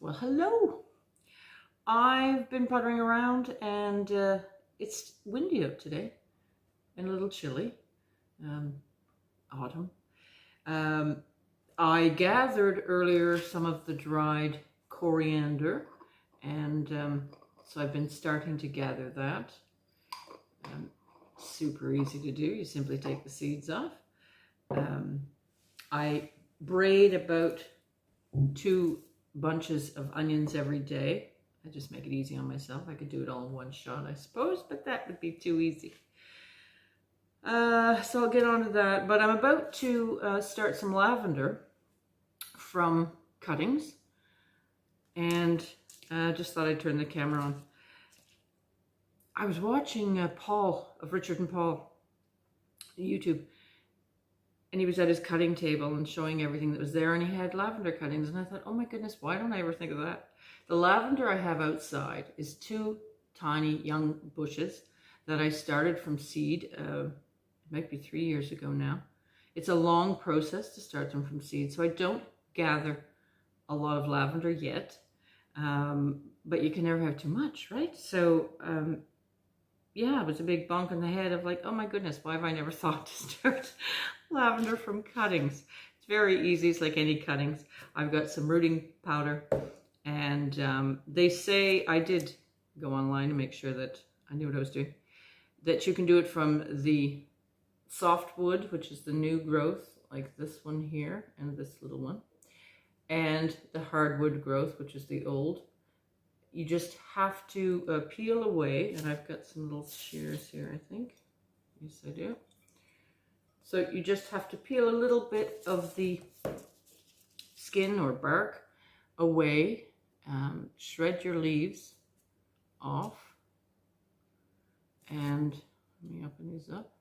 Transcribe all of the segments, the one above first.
Well, hello. I've been puttering around and it's windy out today and a little chilly. Autumn. I gathered earlier some of the dried coriander and so I've been starting to gather that. Super easy to do. You simply take the seeds off. I braid about 2 bunches of onions every day. I just make it easy on myself. I could do it all in one shot, I suppose, but that would be too easy. So I'll get on to that. But I'm about to start some lavender from cuttings. And just thought I'd turn the camera on. I was watching Paul of Richard and Paul YouTube. And he was at his cutting table and showing everything that was there, and he had lavender cuttings. And I thought, oh my goodness, why don't I ever think of that? The lavender I have outside is 2 tiny young bushes that I started from seed. It might be 3 years ago now. It's a long process to start them from seed, so I don't gather a lot of lavender yet. But you can never have too much, right? So yeah, it was a big bonk on the head of like, oh my goodness, why have I never thought to start lavender from cuttings? It's very easy. It's like any cuttings. I've got some rooting powder, and they say, I did go online to make sure that I knew what I was doing, that you can do it from the softwood, which is the new growth, like this one here and this little one, and the hardwood growth, which is the old. You just have to peel away, and I've got some little shears here, I think. Yes, I do. So you just have to peel a little bit of the skin or bark away, shred your leaves off, and let me open these up,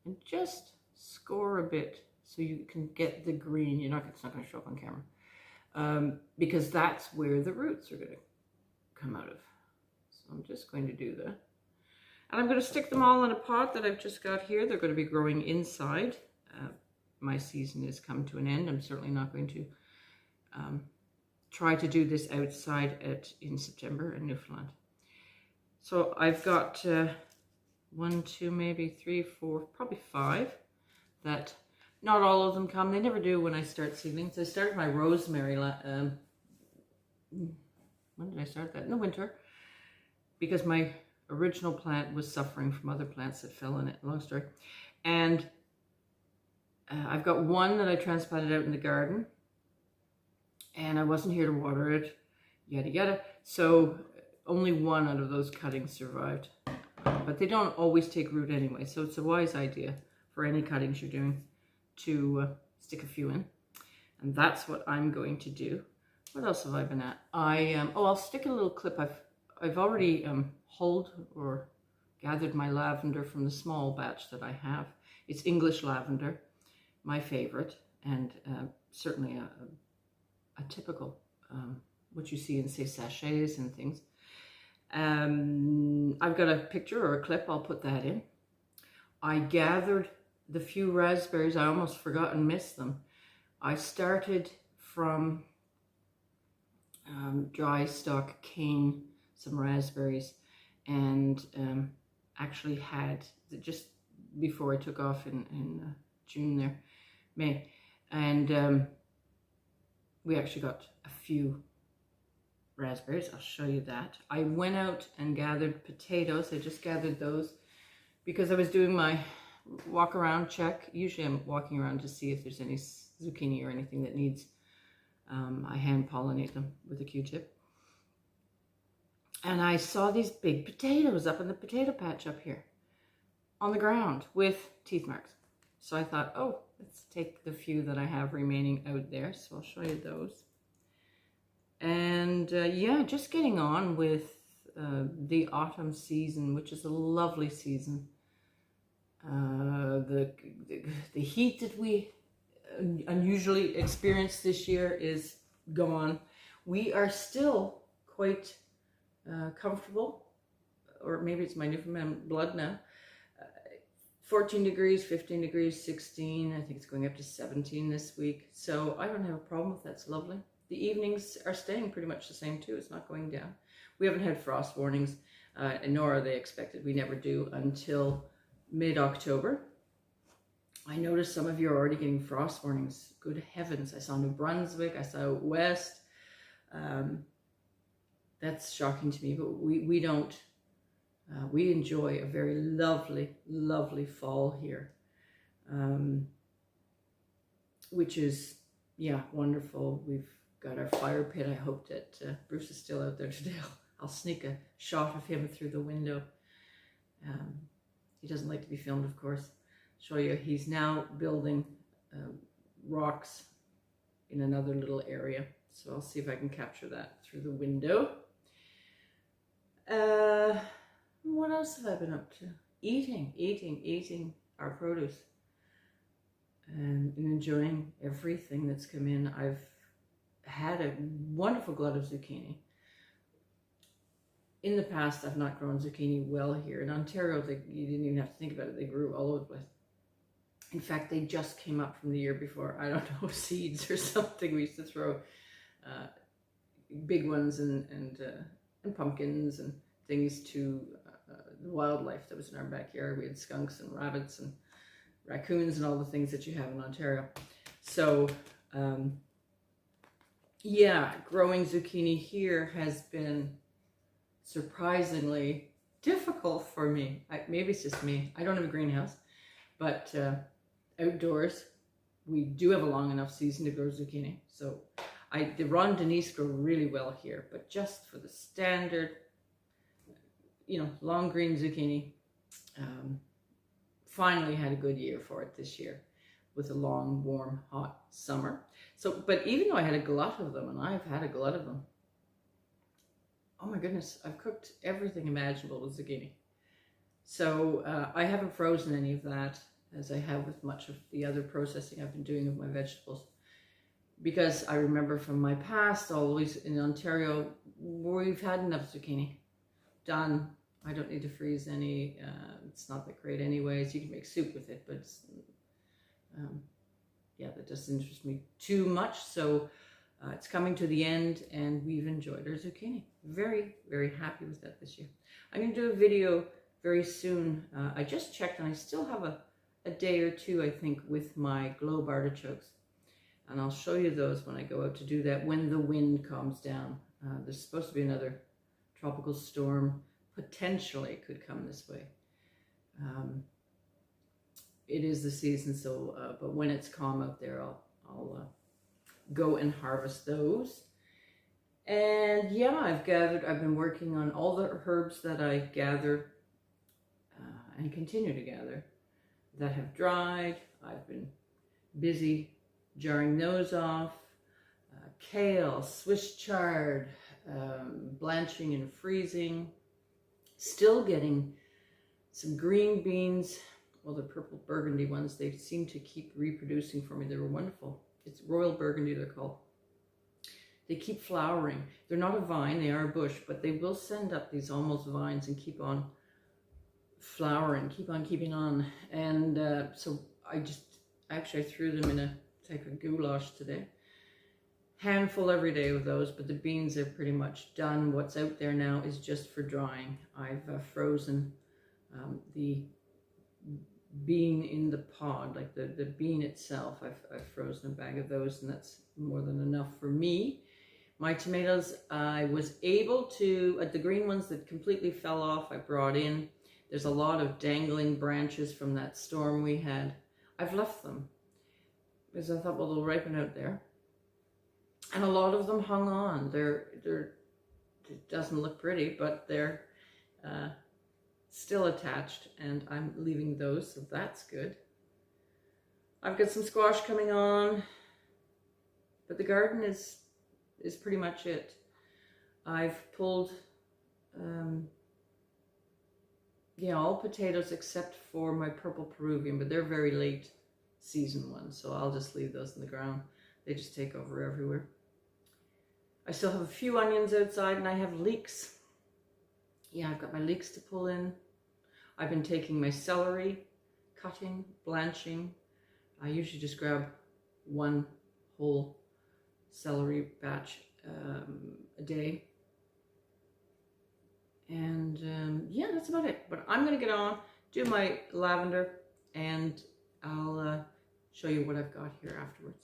and just score a bit so you can get the green. It's not going to show up on camera, because that's where the roots are going to come out of. So I'm just going to do that. And I'm going to stick them all in a pot that I've just got here. They're going to be growing inside. My season has come to an end. I'm certainly not going to try to do this outside in September in Newfoundland. So I've got 1, 2, maybe 3, 4, probably 5 that not all of them come. They never do when I start seedlings. I started my rosemary when did I start that? In the winter, because my original plant was suffering from other plants that fell in it. Long story. And I've got one that I transplanted out in the garden, and I wasn't here to water it, yada yada. So only one out of those cuttings survived. But they don't always take root anyway, so it's a wise idea for any cuttings you're doing to stick a few in. And that's what I'm going to do. What else have I been at? I'll stick a little clip. I've already hulled or gathered my lavender from the small batch that I have. It's English lavender, my favorite, and certainly a typical, what you see in, say, sachets and things. I've got a picture or a clip. I'll put that in. I gathered the few raspberries. I almost forgot and missed them. I started from dry stock cane, some raspberries, and actually had, just before I took off in June there, May, and we actually got a few raspberries. I'll show you that. I went out and gathered potatoes. I just gathered those because I was doing my walk around check. Usually I'm walking around to see if there's any zucchini or anything that needs, I hand pollinate them with a Q-tip. And I saw these big potatoes up in the potato patch up here on the ground with teeth marks. So I thought, oh, let's take the few that I have remaining out there. So I'll show you those. And yeah, just getting on with the autumn season, which is a lovely season. The heat that we unusually experienced this year is gone. We are still quite comfortable, or maybe it's my Newfoundland blood now. 14 degrees, 15 degrees, 16. I think it's going up to 17 this week. So I don't have a problem with that. It's lovely. the evenings are staying pretty much the same too. It's not going down. We haven't had frost warnings, nor are they expected. We never do until mid-October. I noticed some of you are already getting frost warnings. Good heavens. I saw New Brunswick. I saw out west. That's shocking to me, but we don't. We enjoy a very lovely, lovely fall here, which is, yeah, wonderful. We've got our fire pit. I hope that Bruce is still out there today. I'll sneak a shot of him through the window. He doesn't like to be filmed, of course. Show you, he's now building rocks in another little area. So I'll see if I can capture that through the window. What else have I been up to? Eating our produce and enjoying everything that's come in. I've had a wonderful glut of zucchini. In the past, I've not grown zucchini well here. In Ontario, you didn't even have to think about it. They grew all over the place. In fact, they just came up from the year before. I don't know, seeds or something. We used to throw big ones and pumpkins and things to the wildlife that was in our backyard. We had skunks and rabbits and raccoons and all the things that you have in Ontario. So, yeah, growing zucchini here has been surprisingly difficult for me. Maybe it's just me. I don't have a greenhouse, but outdoors, we do have a long enough season to grow zucchini. So the Rondinese grow really well here, but just for the standard, long green zucchini, finally had a good year for it this year with a long, warm, hot summer. So, but even though I had a glut of them, and I've had a glut of them, oh my goodness, I've cooked everything imaginable with zucchini. So I haven't frozen any of that, as I have with much of the other processing I've been doing of my vegetables. Because I remember from my past, always in Ontario, we've had enough zucchini. Done. I don't need to freeze any. It's not that great anyways. You can make soup with it, but it's, yeah, that doesn't interest me too much. So it's coming to the end, and we've enjoyed our zucchini. Very, very happy with that this year. I'm going to do a video very soon. I just checked, and I still have a day or two, I think, with my globe artichokes. And I'll show you those when I go out to do that, when the wind calms down. There's supposed to be another tropical storm, potentially could come this way. It is the season, so, but when it's calm out there, I'll go and harvest those. And yeah, I've been working on all the herbs that I gather and continue to gather that have dried. I've been busy jarring those off. Kale, Swiss chard, blanching and freezing. Still getting some green beans. Well, the purple burgundy ones, they seem to keep reproducing for me. They were wonderful. It's royal burgundy, they're called. They keep flowering. They're not a vine, they are a bush, but they will send up these almost vines and keep on flowering, keep on keeping on. And so I threw them in a type of goulash today. Handful every day of those, but the beans are pretty much done. What's out there now is just for drying. I've frozen the bean in the pod, like the bean itself. I've frozen a bag of those, and that's more than enough for me. My tomatoes, I was able to, the green ones that completely fell off, I brought in. There's a lot of dangling branches from that storm we had. I've left them because I thought, well, they'll ripen out there. And a lot of them hung on. It doesn't look pretty, but they're still attached, and I'm leaving those, so that's good. I've got some squash coming on, but the garden is pretty much it. I've pulled, all potatoes except for my purple Peruvian, but they're very late season ones, so I'll just leave those in the ground. They just take over everywhere. I still have a few onions outside, and I have leeks. Yeah, I've got my leeks to pull in. I've been taking my celery, cutting, blanching. I usually just grab one whole celery batch a day. And yeah, that's about it. But I'm going to get on, do my lavender, and I'll show you what I've got here afterwards.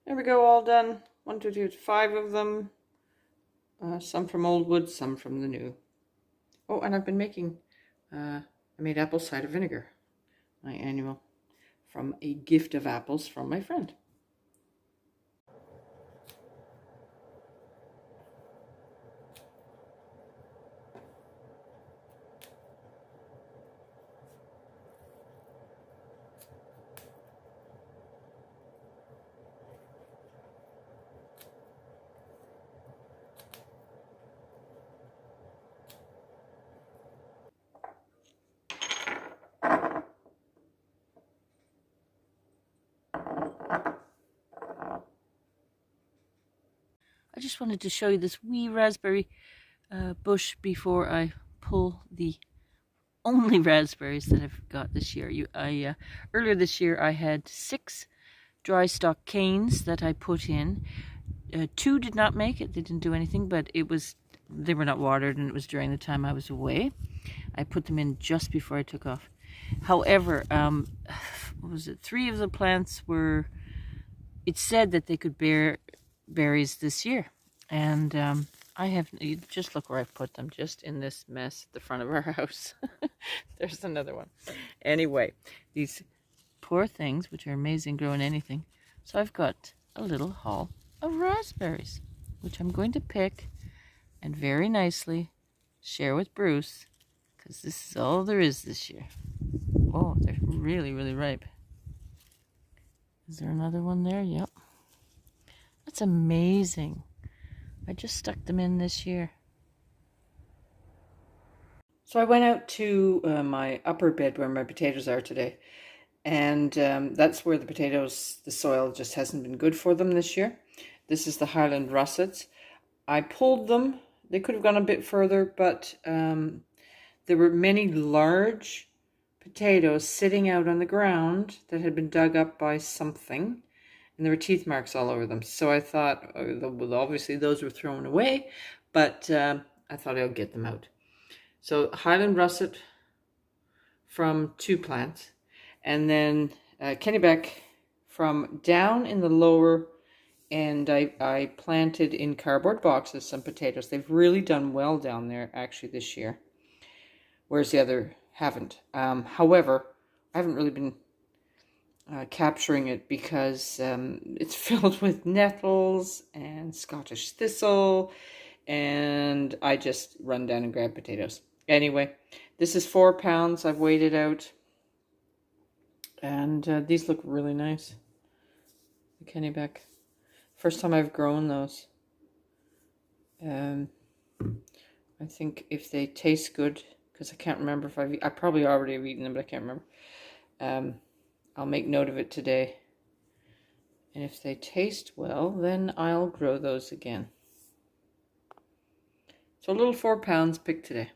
There we go, all done. 1, 2, 3, 5 of them. Some from old wood, some from the new. Oh, and I've been making, I made apple cider vinegar, my annual, from a gift of apples from my friend. I just wanted to show you this wee raspberry bush before I pull the only raspberries that I've got this year. Earlier this year I had 6 dry stock canes that I put in. 2 did not make it. They didn't do anything, but they were not watered, and it was during the time I was away. I put them in just before I took off. However, what was it? 3 of the plants were, it said that they could bear berries this year, and just look where I put them, just in this mess at the front of our house. There's another one. Anyway, these poor things, which are amazing growing anything. So I've got a little haul of raspberries, which I'm going to pick and very nicely share with Bruce, because this is all there is this year. Oh, they're really, really ripe. Is there another one there? Yep. That's amazing. I just stuck them in this year. So I went out to my upper bed where my potatoes are today. And that's where the soil just hasn't been good for them this year. This is the Highland russets. I pulled them. They could have gone a bit further, but there were many large potatoes sitting out on the ground that had been dug up by something. And there were teeth marks all over them. So I thought, well, obviously those were thrown away, but I thought I'll get them out. So Highland russet from 2 plants, and then Kennebec from down in the lower end. I planted in cardboard boxes some potatoes. They've really done well down there actually this year, whereas the other haven't. However, I haven't really been capturing it because it's filled with nettles and Scottish thistle, and I just run down and grab potatoes. Anyway, this is 4 pounds. I've weighed it out, and these look really nice. The Kennebec. First time I've grown those. I think if they taste good, because I can't remember if I probably already have eaten them, but I can't remember. I'll make note of it today. And if they taste well, then I'll grow those again. So a little 4 pounds picked today.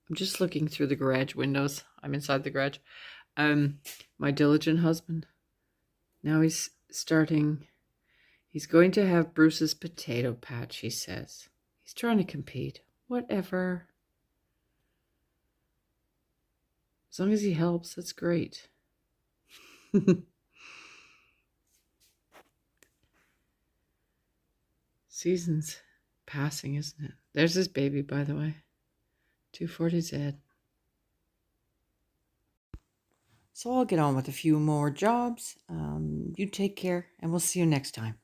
I'm just looking through the garage windows. I'm inside the garage. My diligent husband. Now he's going to have Bruce's potato patch, he says. He's trying to compete. Whatever. As long as he helps, that's great. Season's passing, isn't it? There's his baby, by the way. 240Z. So I'll get on with a few more jobs. You take care, and we'll see you next time.